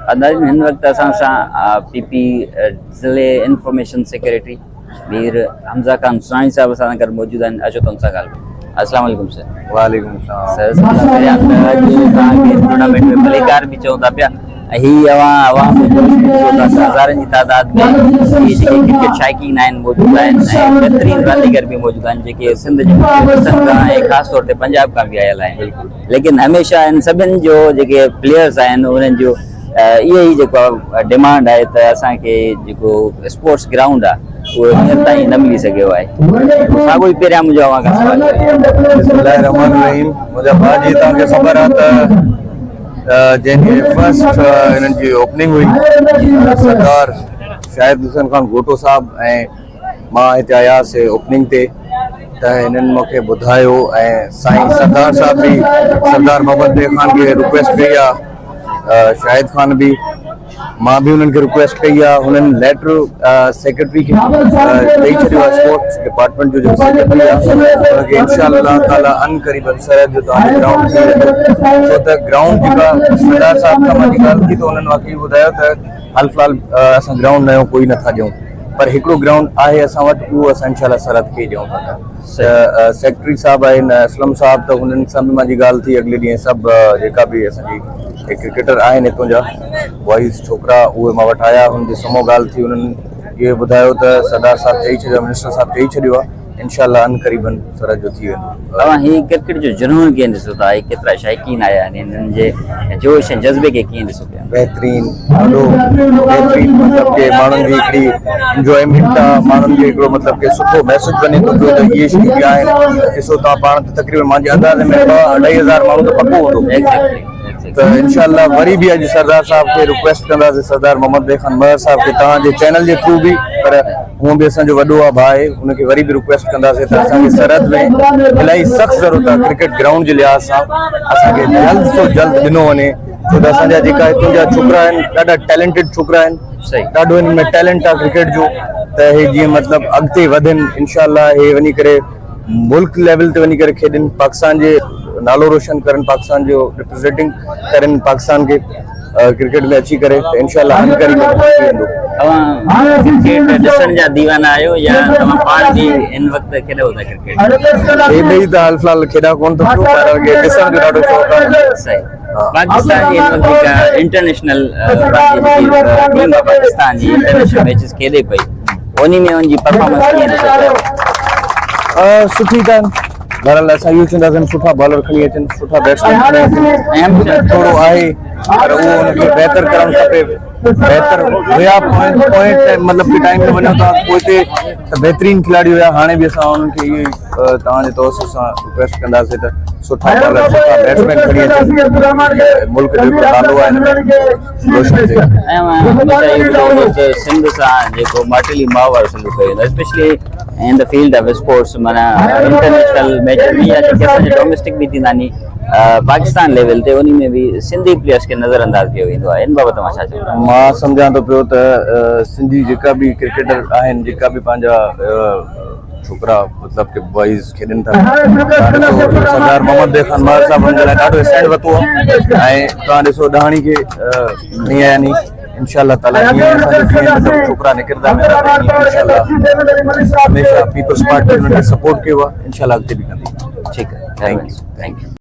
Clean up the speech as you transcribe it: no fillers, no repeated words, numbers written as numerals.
अंदाज़न हिन वक्त असां सां पीपी ज़िले इंफॉर्मेशन सेक्रेटरी मीर हमज़ा खान सुनानी साहब असां गॾु मौजूद आहिनि। अचो तुम सां ॻाल्हि। अस्सलाम वालेकुम सर। वालेकुम सलाम। सर तव्हांखे टूर्नामेंट में भलेकार भी चऊं था पिया ही अवाम हज़ारनि जी तादाद में क्रिकेट शाइकीन आहिनि मौजूद आहिनि ऐं बहितरीन रांदीगर भी मौजूद आहिनि जेके सिंध जे पाकिस्तान खां ऐं ख़ासि तौर ते पंजाब खां भी आयल आहिनि। लेकिन हमेशह इन सभिनि जो जेके प्लेयर्स आहिनि उन्हनि जो इहो ई जेको डिमांड आहे त असांखे जेको स्पोर्ट्स ग्राउंड आहे उहो हींअर ताईं न मिली सघियो आहे। साॻियो ई पहिरियां मुंहिंजो अव्हां खां सुवालु आहे। बिस्मिल्लाहिर्रहमानिर्रहीम। मुंहिंजा भाउ जी तव्हांखे ख़बर आहे त जंहिंजी फर्स्ट हिननि जी ओपनिंग हुई सरदार शाहिद हुसैन खान भुट्टो साहब ऐं मां हिते आयासीं ओपनिंग ते त हिननि मूंखे ॿुधायो ऐं साईं सरदार साहब बि सरदार मोहम्मद बे खान खे रिक्वेस्ट कई आहे, शाहिद खान भी मां भी उन्हनि खे रिक्वेस्ट कई आहे। हुननि लेटर सेक्रेटरी खे ॾेई छॾियो आहे, स्पोर्ट्स डिपार्टमेंट जो जेको सेक्रेटरी आहे हुनखे इंशाअल्लाह ताला अन क़रीबन सरहद जो तव्हांजो ग्राउंड थी वेंदो। छो त ग्राउंड जेका सरदार साहब सां मुंहिंजी ॻाल्हि थी त हुननि वाकई ॿुधायो त हाल फ़िलहाल असां ग्राउंड नयो कोई नथा ॾियूं, पर हिकिड़ो ग्राउंड आहे असां वटि, उहो असां इंशाअल्लाह सरहद खे ॾियूं था। सेक्रेटरी साहब आहिनि असलम साहब, त हुननि सां बि मुंहिंजी ॻाल्हि थी अॻिले ॾींहुं। सभु जेका बि असांजी क्रिकेटर आहिनि हितां जा बॉइज़ छोकिरा उहे मां वटि आया, हुननि जी साम्हूं ॻाल्हि थी। हुननि इहो ॿुधायो त सरदार साहब चई छॾियो, मिनिस्टर साहब चई छॾियो आहे इंशाअल्लाह अन क़रीबन सरहद जो थी वेंदो। तव्हां ही क्रिकेट जो जुनून कीअं ॾिसो था? केतिरा शाइकीन आया आहिनि, हिननि जे जोश ऐं जज़्बे खे कीअं ॾिसो पिया? बहितरीन, ॾाढो बहितरीन, मतिलबु कि माण्हुनि जी हिकिड़ी इंजॉयमेंट आहे, माण्हुनि खे हिकिड़ो मतिलबु कि सुठो मैसेज वञे थो पियो त इहे शयूं बि आहिनि। ॾिसो तव्हां पाण त तक़रीबन मुंहिंजे अंदाज़े में 2-2.5 माण्हू त पको हूंदो। त इंशाअल्लाह वरी भी अॼु सरदार साहब खे रिक्वेस्ट कंदासीं, सरदार मोहम्मद बे खान महर साहब खे, तव्हांजे चैनल जे थ्रू बि, पर हूअं बि असांजो वॾो आहे भाउ आहे, हुनखे वरी बि रिक्वेस्ट कंदासीं त असांखे सरहद में इलाही सख़्तु ज़रूरत आहे क्रिकेट ग्राउंड जे लिहाज़ सां, असांखे जल्द सां जल्द ॾिनो वञे। छो त असांजा जेका हितां जा छोकिरा आहिनि ॾाढा टैलेंटेड छोकिरा आहिनि, सही ॾाढो हिन में टैलेंट आहे क्रिकेट जो, त हे जीअं मतिलबु अॻिते वधनि इंशाअल्लाह, हे वञी करे मुल्क लेवल ते वञी करे खेॾनि, पाकिस्तान जे नालो रोशन करनि, पाकिस्तान जो रिप्रेजेंटिंग करनि पाकिस्तान के क्रिकेट में अची करे, त इंशाअल्लाह हन करी वेंदो। तव्हां क्रिकेट ॾिसण जा दीवाना आहियो या तव्हां पाण बि हिन वक़्तु खेॾो था क्रिकेट? हे ॿई त हाल फ़िलहाल खेॾा कोन थो पियो, पर ॾिसण जो ॾाढो शौक़ु आहे। सही। पाकिस्तान जी हिन वक़्तु जेका इंटरनेशनल टीम आहे पाकिस्तान जी इंटरनेशनल मैचिस खेॾे पई, उन में उनजी परफॉर्मेंस कीअं ॾिसो पिया? सुठी त बहरहाल असां इहो चवंदासीं सुठा बॉलर खणी अचनि, सुठा बैट्समैन खणी अचनि, ऐं थोरो आहे पर उहो हुनखे बहितर करणु खपे। बहितर हुया पॉइंट मतिलबु कि टाइम ते वञूं था पोइ हिते त बहितरीन खिलाड़ी हुया, हाणे बि असां उन्हनि खे इहो तव्हांजे तौर सां रिक्वेस्ट कंदासीं त सुठा बॉलर सुठा बैट्समैन खणी अचनि, मुल्क जो नालो आहे रोशन थिए। ऐं सिंध सां जेको माटेली माहवार शुरू कयो specially in the field of sports, माना इंटरनेशनल मैच में या जेके असांजे डोमेस्टिक भी थींदा नी पाकिस्तान लेवल ते, उन में भी सिंधी प्लेयर्स खे नज़रअंदाज कयो वेंदो आहे। इन बाबति तव्हां छा चवंदा? मां सम्झां थो पियो त सिंधी जेका भी क्रिकेटर आहिनि, जेका भी पंहिंजा छोकिरा मतिलबु कि बॉइज़ खेॾनि था, सरदार मोहम्मद बे खान महर साहब हुनजे लाइ ॾाढो स्टैंड वरितो आहे, ऐं तव्हां ॾिसो ॾहाणी खे नहीं आया नी इंशाअल्लाह ताला छोकिरा निकिरंदा वेंदा, इंशाअल्लाह हमेशा पीपल्स पार्टी उन्हनि खे सपोर्ट कयो आहे, इंशाअल्लाह अॻिते बि कंदी। ठीकु आहे, थैंक यू।